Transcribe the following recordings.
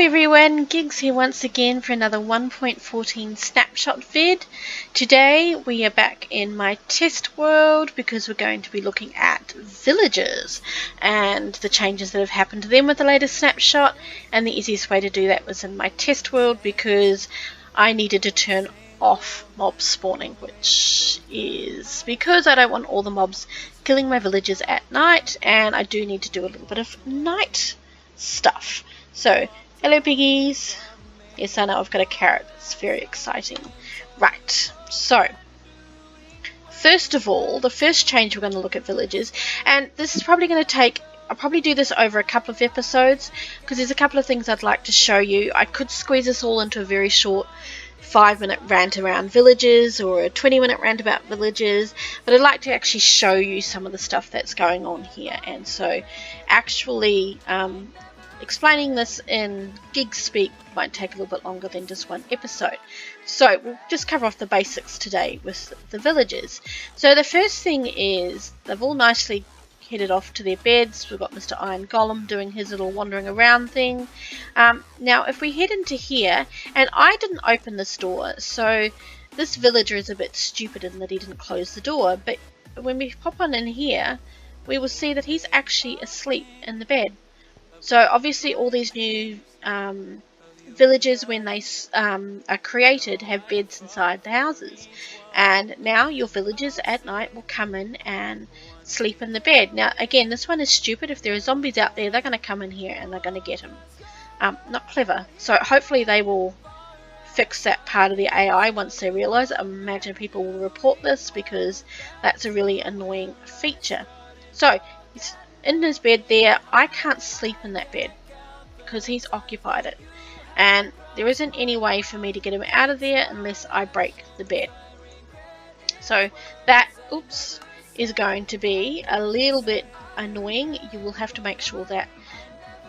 everyone, Gigs here once again for another 1.14 snapshot vid. Today we are back in my test world because we're going to be looking at villagers and the changes that have happened to them with the latest snapshot, and the easiest way to do that was in my test world because I needed to turn off mob spawning, which is because I don't want all the mobs killing my villagers at night, and I do need to do a little bit of night stuff. So, hello piggies. Yes, I know I've got a carrot. That's very exciting. Right, so first of all, the first change we're going to look at villagers, and this is probably going to take, I'll probably do this over a couple of episodes because there's a couple of things I'd like to show you. I could squeeze this all into a very short 5-minute rant around villages or a 20-minute rant about villages, but I'd like to actually show you some of the stuff that's going on here, and so actually explaining this in gig speak might take a little bit longer than just one episode. So we'll just cover off the basics today with the villagers. So the first thing is they've all nicely headed off to their beds. We've got Mr. Iron Golem doing his little wandering around thing. Now if we head into here, and I didn't open this door, so this villager is a bit stupid in that he didn't close the door, but when we pop on in here we will see that he's actually asleep in the bed. So obviously all these new villages, when they are created, have beds inside the houses, and now your villagers at night will come in and sleep in the bed. Now again, this one is stupid. If there are zombies out there, they're going to come in here and they're going to get him. Not clever. So hopefully they will fix that part of the AI once they realise it. I imagine people will report this because that's a really annoying feature. So he's in his bed there. I can't sleep in that bed because he's occupied it, and there isn't any way for me to get him out of there unless I break the bed. So that is going to be a little bit annoying. You will have to make sure that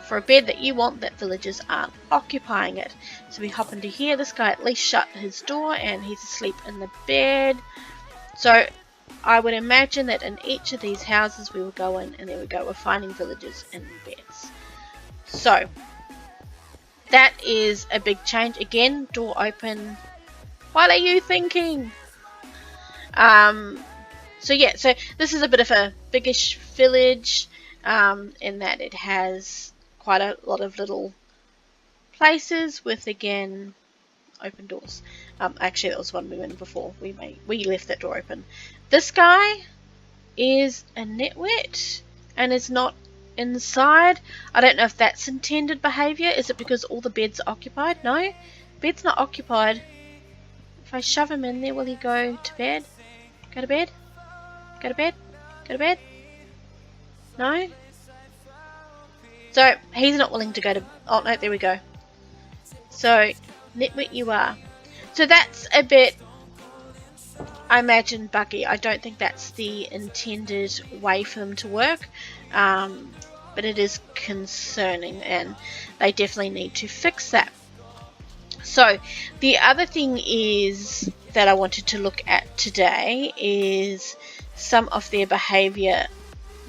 for a bed that you want, that villagers aren't occupying it. So we hop into here. This guy at least shut his door and he's asleep in the bed. So I would imagine that in each of these houses we will go in, and there we go, we're finding villagers in beds. So that is a big change. Again, door open. What are you thinking? So yeah, so this is a bit of a biggish village in that it has quite a lot of little places with, again, open doors. Actually, that was one we went in before. We left that door open. This guy is a nitwit and is not inside. I don't know if that's intended behaviour. Is it because all the beds are occupied? No, bed's not occupied. If I shove him in there, will he go to bed? Go to bed? Go to bed? Go to bed? No? So he's not willing to go to... Oh no, there we go. So nitwit you are. So that's a bit, I imagine, buggy. I don't think that's the intended way for them to work, but it is concerning, and they definitely need to fix that. So the other thing is that I wanted to look at today is some of their behavior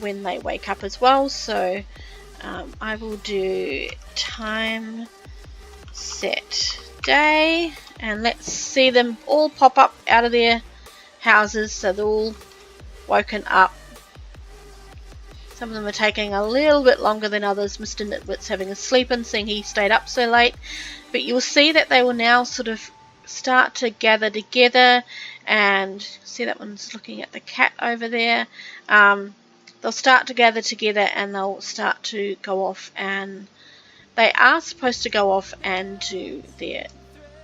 when they wake up as well. So I will do time set day, and let's see them all pop up out of their houses. So they're all woken up. Some of them are taking a little bit longer than others. Mr. Nitwit's having a sleep in, seeing he stayed up so late, but you'll see that they will now sort of start to gather together, and see that one's looking at the cat over there. They'll start to gather together and they'll start to go off, and they are supposed to go off and do their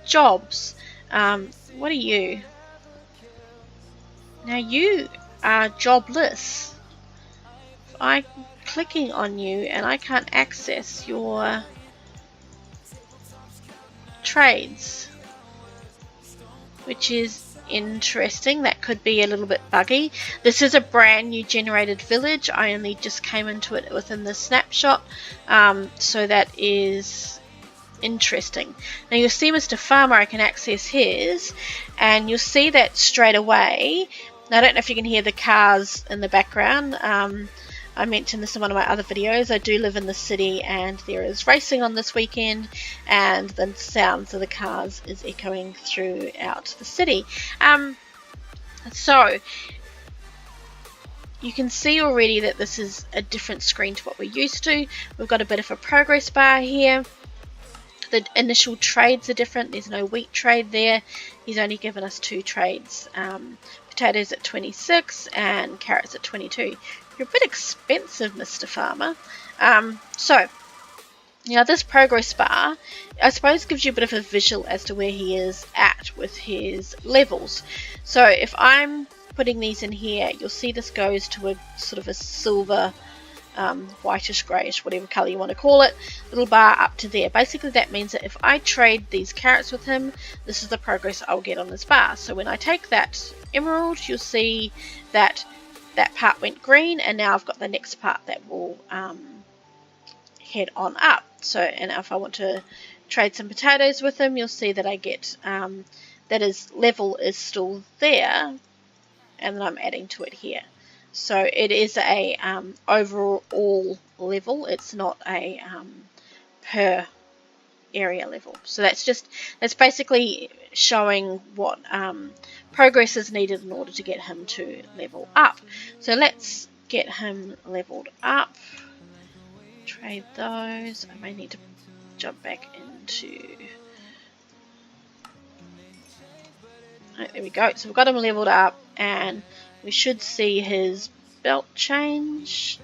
jobs. What are you? Now you are jobless. If I'm clicking on you and I can't access your trades, which is interesting. That could be a little bit buggy. This is a brand new generated village. I only just came into it within the snapshot, so that is interesting. Now you'll see Mr. Farmer, I can access his, and you'll see that straight away. Now I don't know if you can hear the cars in the background, I mentioned this in one of my other videos. I do live in the city, and there is racing on this weekend, and the sounds of the cars is echoing throughout the city. So you can see already that this is a different screen to what we're used to. We've got a bit of a progress bar here. The initial trades are different. There's no wheat trade there. He's only given us 2 trades. Potatoes at 26 and carrots at 22. You're a bit expensive, Mr. Farmer. So, now this progress bar, I suppose, gives you a bit of a visual as to where he is at with his levels. So if I'm putting these in here, you'll see this goes to a sort of a silver, whitish greyish, whatever colour you want to call it, little bar up to there. Basically that means that if I trade these carrots with him, this is the progress I'll get on this bar. So when I take that emerald, you'll see that that part went green, and now I've got the next part that will head on up. So, and if I want to trade some potatoes with him, you'll see that I get that his level is still there, and then I'm adding to it here. So it is a overall level. It's not a per area level. So that's basically showing what progress is needed in order to get him to level up. So let's get him leveled up. Trade those. I may need to jump back into. Right, there we go. So we've got him leveled up, and we should see his belt change.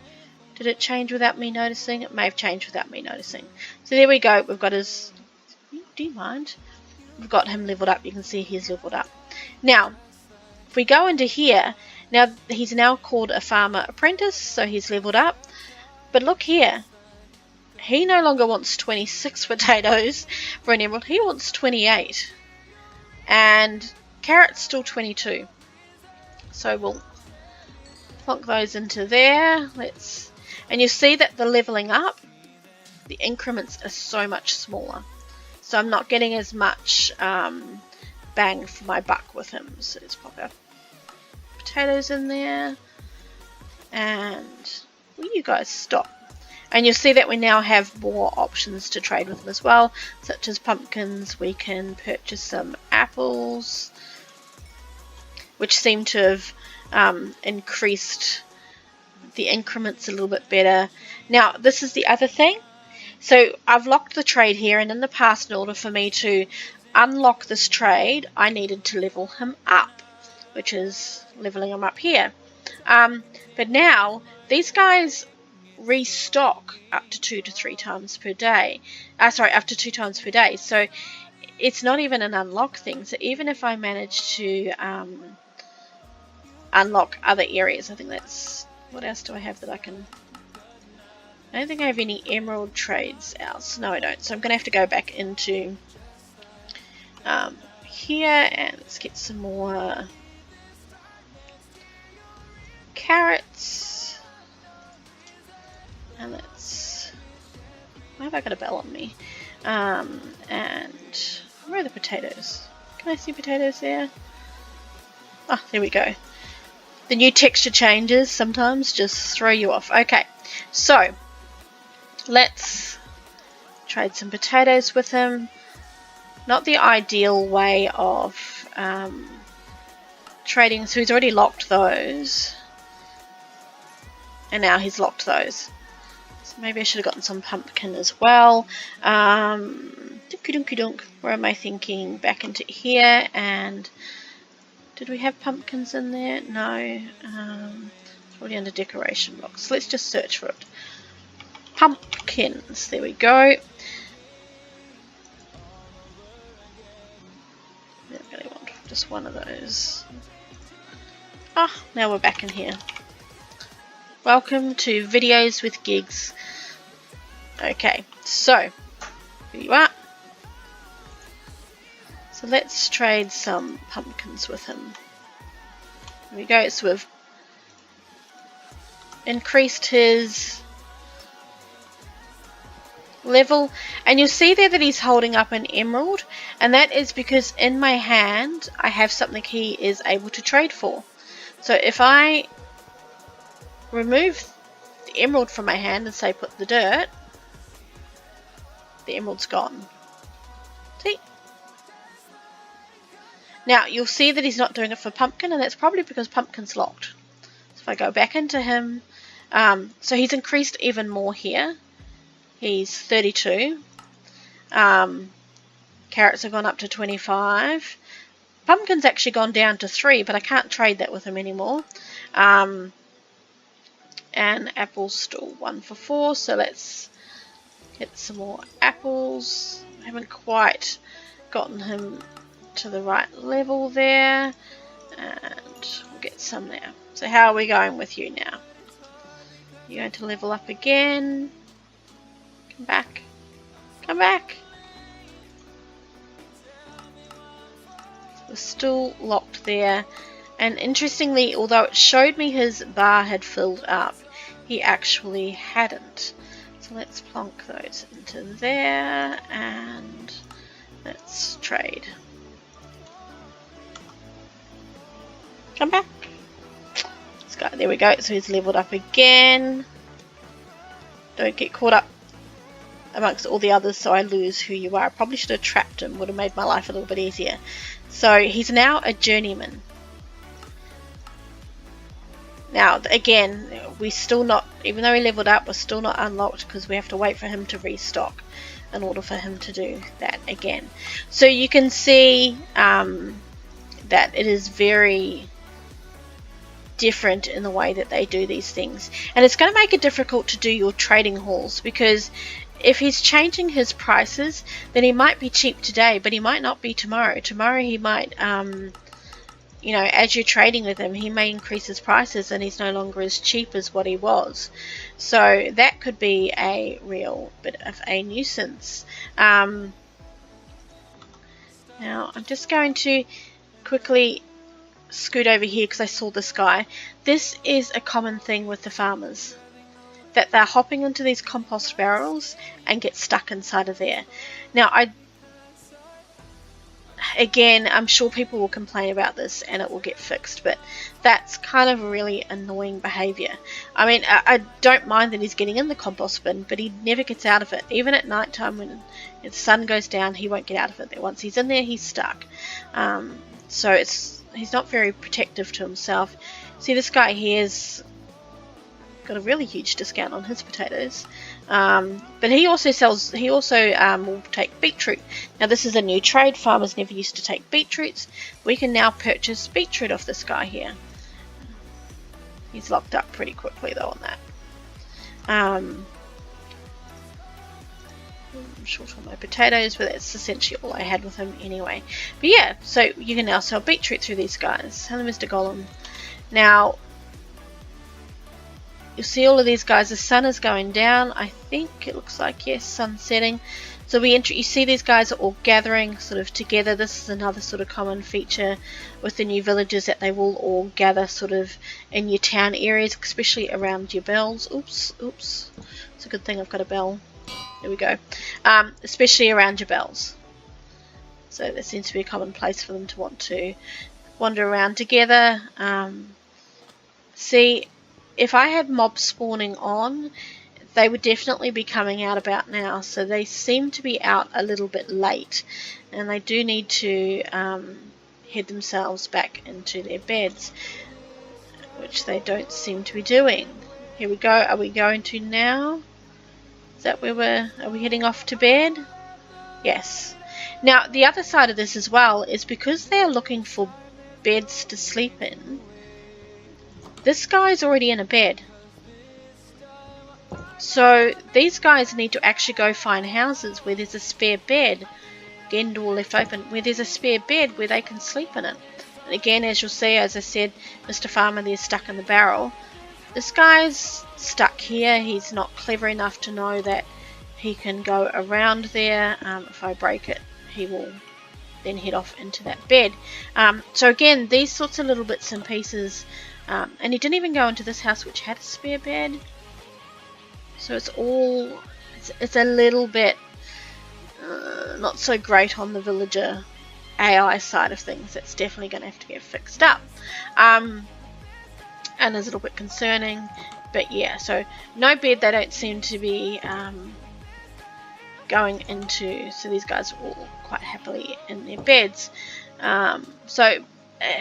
Did it change without me noticing? It may have changed without me noticing. So there we go. We've got his. Do you mind? We've got him leveled up. You can see he's leveled up. Now, if we go into here, now he's now called a farmer apprentice, so he's leveled up. But look here. He no longer wants 26 potatoes for an emerald. He wants 28. And carrots still 22. So we'll plonk those into there. And you see that the leveling up, the increments are so much smaller. So I'm not getting as much bang for my buck with him. So let's pop our potatoes in there. And will you guys stop? And you'll see that we now have more options to trade with them as well, such as pumpkins. We can purchase some apples, which seem to have increased the increments a little bit better. Now, this is the other thing. So I've locked the trade here, and in the past, in order for me to unlock this trade, I needed to level him up, which is leveling him up here. But now, these guys restock up to 2 to 3 times per day. Up to 2 times per day. So it's not even an unlock thing. So even if I manage to unlock other areas, I think that's... What else do I have that I can... I don't think I have any emerald trades else. No, I don't. So I'm going to have to go back into here, and let's get some more carrots. And let's... Why have I got a bell on me? And where are the potatoes? Can I see potatoes there? Oh, there we go. The new texture changes sometimes just throw you off. Okay, so let's trade some potatoes with him. Not the ideal way of trading. So he's already locked those. And now he's locked those. Maybe I should have gotten some pumpkin as well. Dunk. Where am I thinking? Back into here. And did we have pumpkins in there? No. It's already under decoration blocks. Let's just search for it. Pumpkins. There we go. I really want just one of those. Ah, now we're back in here. Welcome to Videos with Gigs. Okay, so here you are. So let's trade some pumpkins with him. There we go. So we've increased his level, and you'll see there that he's holding up an emerald, and that is because in my hand I have something he is able to trade for. So if I remove the emerald from my hand and say put the dirt, the emerald's gone. See? Now you'll see that he's not doing it for Pumpkin, and that's probably because Pumpkin's locked. So if I go back into him, so he's increased even more here. He's 32. Carrots have gone up to 25. Pumpkin's actually gone down to 3, but I can't trade that with him anymore. And apples still 1 for 4, so let's get some more apples. I haven't quite gotten him to the right level there, and we'll get some there. So how are we going with you now? You're going to level up again. Come back. Come back. We're still locked there, and interestingly, although it showed me his bar had filled up, he actually hadn't. So let's plonk those into there, and let's trade. Come back. Let's go. There we go. So he's leveled up again. Don't get caught up amongst all the others so I lose who you are. I probably should have trapped him. Would have made my life a little bit easier. So he's now a journeyman. Now again, we still not, even though he leveled up, we're still not unlocked because we have to wait for him to restock in order for him to do that again. So you can see that it is very different in the way that they do these things, and it's going to make it difficult to do your trading halls, because if he's changing his prices, then he might be cheap today, but he might not be tomorrow. Tomorrow he might, you know, as you're trading with him, he may increase his prices and he's no longer as cheap as what he was. So that could be a real bit of a nuisance. Now I'm just going to quickly scoot over here because I saw this guy. This is a common thing with the farmers, that they're hopping into these compost barrels and get stuck inside of there. Now again, I'm sure people will complain about this and it will get fixed, but that's kind of really annoying behaviour. I mean, I don't mind that he's getting in the compost bin, but he never gets out of it. Even at night time when the sun goes down, he won't get out of it. Once he's in there, he's stuck. So he's not very protective to himself. See, this guy here's got a really huge discount on his potatoes, but he also will take beetroot. Now this is a new trade. Farmers never used to take beetroots. We can now purchase beetroot off this guy here. He's locked up pretty quickly though on that. I'm short on my potatoes, but that's essentially all I had with him anyway. But yeah, so you can now sell beetroot through these guys. Hello, Mr. Golem. Now you'll see all of these guys, the sun is going down. I think it looks like, yes, sun setting. So you see these guys are all gathering sort of together. This is another sort of common feature with the new villages, that they will all gather sort of in your town areas, especially around your bells. Oops. It's a good thing I've got a bell. There we go. Especially around your bells. So that seems to be a common place for them to want to wander around together. See, if I had mobs spawning on, they would definitely be coming out about now. So they seem to be out a little bit late, and they do need to head themselves back into their beds, which they don't seem to be doing. Here we go. Are we going to now? Is that where are we heading off to bed? Yes. Now the other side of this as well is, because they're looking for beds to sleep in, this guy's already in a bed. So these guys need to actually go find houses where there's a spare bed. Again, door left open, where there's a spare bed where they can sleep in it. And again, as you'll see, as I said, Mr. Farmer there's stuck in the barrel. This guy's stuck here. He's not clever enough to know that he can go around there. If I break it, he will then head off into that bed. So again, these sorts of little bits and pieces. And he didn't even go into this house which had a spare bed. So it's a little bit not so great on the villager AI side of things. It's definitely going to have to get fixed up. and is a little bit concerning. But yeah, so no bed. They don't seem to be going into. So these guys are all quite happily in their beds. So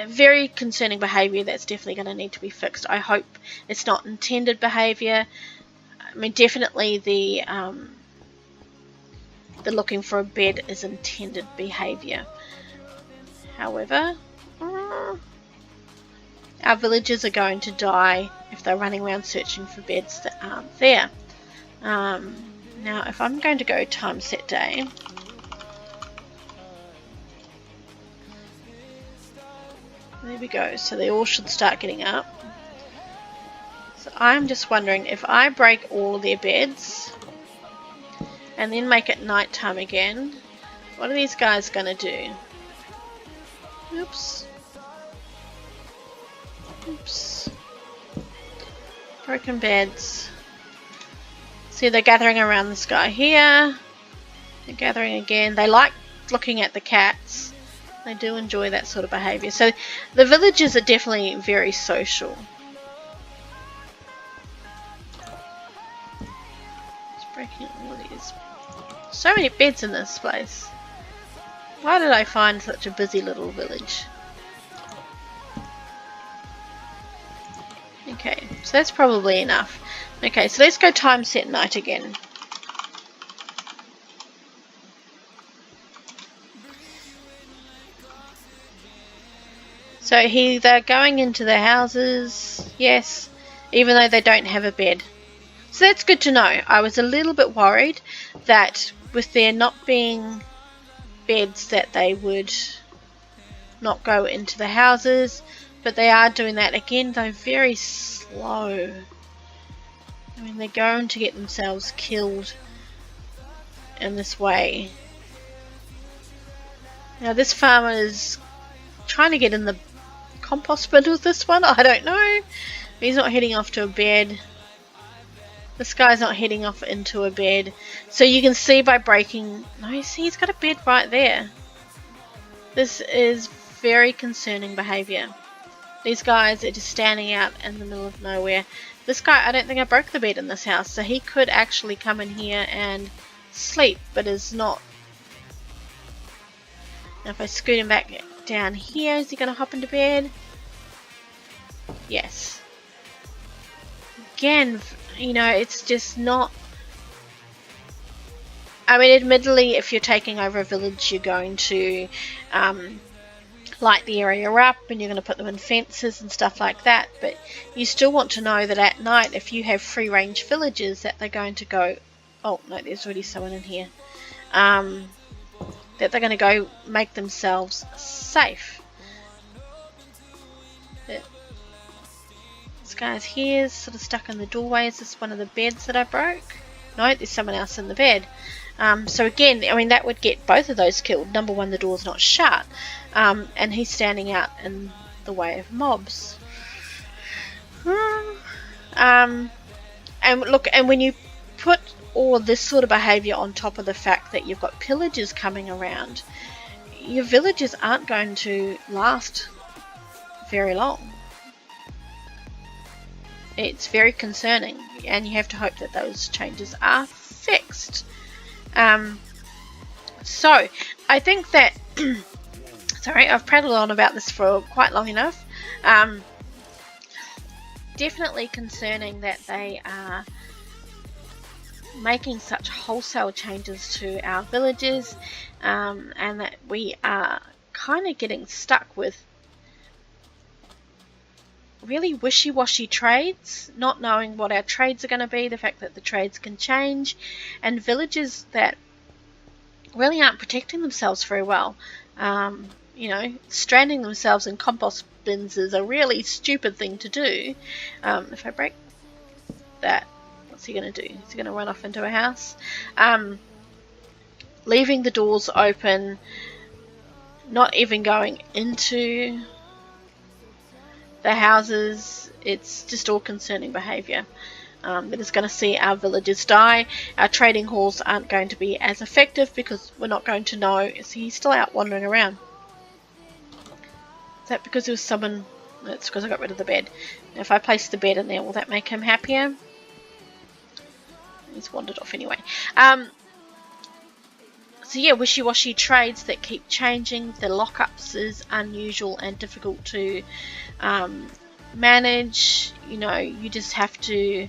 very concerning behaviour that's definitely going to need to be fixed. I hope it's not intended behaviour. I mean, definitely the looking for a bed is intended behaviour. However, our villagers are going to die if they're running around searching for beds that aren't there. Now, if I'm going to go time set day, there we go. So they all should start getting up. So I'm just wondering if I break all of their beds and then make it night time again, what are these guys going to do? Oops. Oops. Broken beds. See, they're gathering around this guy here. They're gathering again. They like looking at the cats. They do enjoy that sort of behaviour. So the villagers are definitely very social. Just breaking all of these. So many beds in this place. Why did I find such a busy little village? Okay, so that's probably enough. Okay, so let's go time set night again. So they're going into the houses, yes, even though they don't have a bed. So that's good to know. I was a little bit worried that with there not being beds that they would not go into the houses, but they are doing that again, though very slow. I mean, they're going to get themselves killed in this way. Now this farmer is trying to get in the compost bin with this one. I don't know. He's not heading off to a bed. This guy's not heading off into a bed. So you can see by breaking... No, you see he's got a bed right there. This is very concerning behaviour. These guys are just standing out in the middle of nowhere. This guy, I don't think I broke the bed in this house, so he could actually come in here and sleep, but is not. Now if I scoot him back down here, is he going to hop into bed? Yes. Again, you know, it's just not... I mean, admittedly, if you're taking over a village, you're going to light the area up and you're going to put them in fences and stuff like that, but you still want to know that at night, if you have free range villagers, that they're going to go... Oh, no, there's already someone in here. That they're going to go make themselves safe. But this guy's here is sort of stuck in the doorway. Is this one of the beds that I broke? No, there's someone else in the bed. So again, I mean, that would get both of those killed. Number one, the door's not shut. And he's standing out in the way of mobs. And look, and when you put all this sort of behaviour on top of the fact that you've got pillagers coming around, your villages aren't going to last very long. It's very concerning, and you have to hope that those changes are fixed. So I think that sorry, I've prattled on about this for quite long enough. Definitely concerning that they are making such wholesale changes to our villages, and that we are kind of getting stuck with really wishy-washy trades, not knowing what our trades are going to be, the fact that the trades can change, and villages that really aren't protecting themselves very well. You know, stranding themselves in compost bins is a really stupid thing to do. If I break that, what's he going to do? Is he going to run off into a house? Leaving the doors open, not even going into the houses. It's just all concerning behaviour that is going to see our villagers die. Our trading halls aren't going to be as effective because we're not going to know. Is he still out wandering around? Is that because there was someone That's because I got rid of the bed. Now if I place the bed in there, will that make him happier? He's wandered off anyway. So yeah, wishy-washy trades that keep changing. The lockups is unusual and difficult to manage. You know, you just have to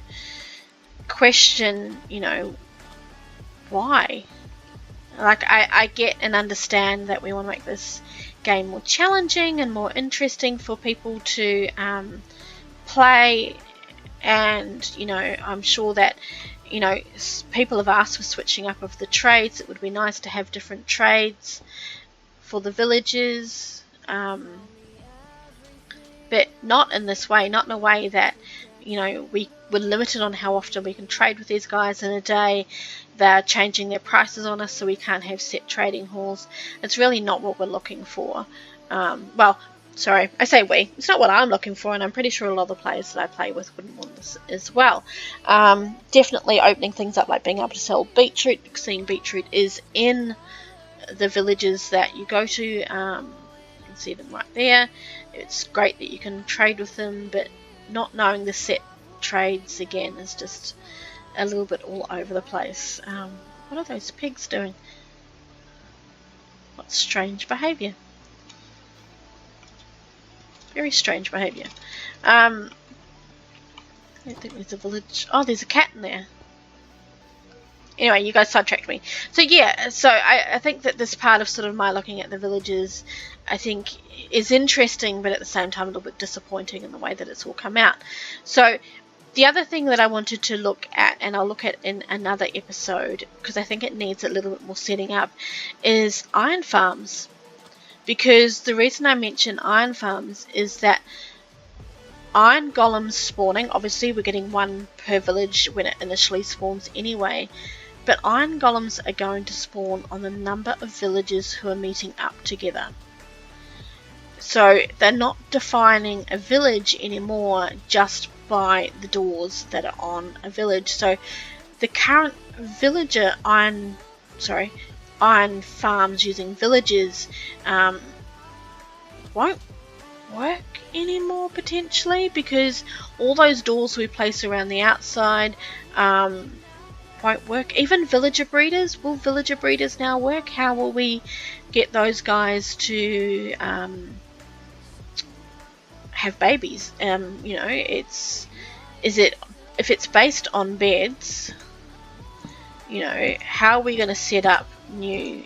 question, you know, why. Like, I get and understand that we want to make this game more challenging and more interesting for people to play, and, you know, I'm sure that, you know, people have asked for switching up of the trades. It would be nice to have different trades for the villagers, but not in this way, not in a way that, you know, we're limited on how often we can trade with these guys in a day. They're changing their prices on us, so we can't have set trading halls. It's really not what we're looking for. Well, sorry, I say we. It's not what I'm looking for, and I'm pretty sure a lot of the players that I play with wouldn't want this as well. Definitely opening things up, like being able to sell beetroot, because seeing beetroot is in the villages that you go to. You can see them right there. It's great that you can trade with them, but not knowing the set trades again is just a little bit all over the place. What are those pigs doing? What strange behaviour. Very strange behaviour. I don't think there's a village. Oh, there's a cat in there. Anyway, you guys sidetracked me. So yeah, so I think that this part of sort of my looking at the villages, I think, is interesting, but at the same time a little bit disappointing in the way that it's all come out. So the other thing that I wanted to look at, and I'll look at in another episode, because I think it needs a little bit more setting up, is iron farms. Because the reason I mention iron farms is that iron golems spawning, obviously we're getting one per village when it initially spawns anyway, but iron golems are going to spawn on the number of villagers who are meeting up together. So they're not defining a village anymore just by the doors that are on a village. So the current villager iron farms using villages won't work anymore potentially, because all those doors we place around the outside won't work. Even villager breeders, will villager breeders now work? How will we get those guys to have babies? You know, if it's based on beds, you know, how are we going to set up new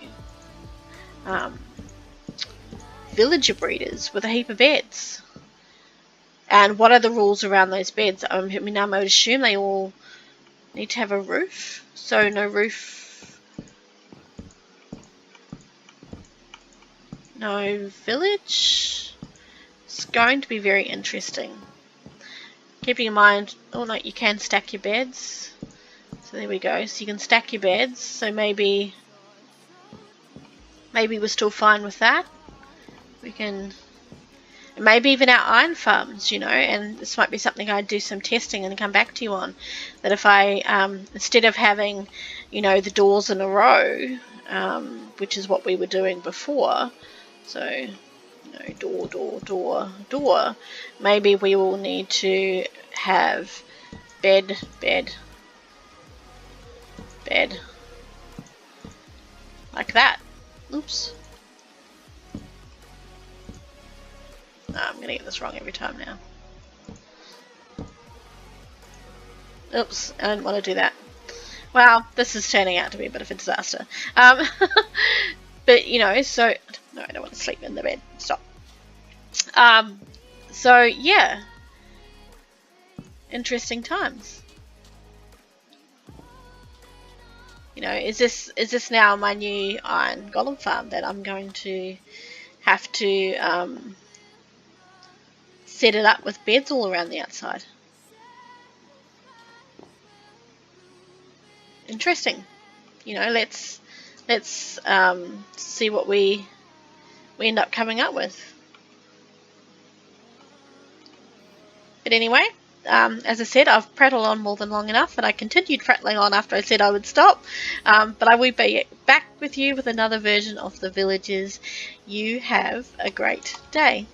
villager breeders with a heap of beds? And what are the rules around those beds? I mean, I would assume they all need to have a roof. So no roof, no village. It's going to be very interesting. Keeping in mind, oh no, you can stack your beds. So there we go. So you can stack your beds. So maybe we're still fine with that. We can, maybe even our iron farms, you know, and this might be something I'd do some testing and come back to you on. That if I, instead of having, you know, the doors in a row, which is what we were doing before, so, you know, door, maybe we will need to have bed, like that. Oops. No, I'm going to get this wrong every time now. Oops, I didn't want to do that. Well, this is turning out to be a bit of a disaster. But, you know, so... No, I don't want to sleep in the bed. Stop. So, yeah. Interesting times. You know, is this now my new iron golem farm that I'm going to have to set it up with beds all around the outside? Interesting. You know, let's see what we end up coming up with. But anyway, as I said, I've prattled on more than long enough, and I continued prattling on after I said I would stop. But I will be back with you with another version of the villages. You have a great day.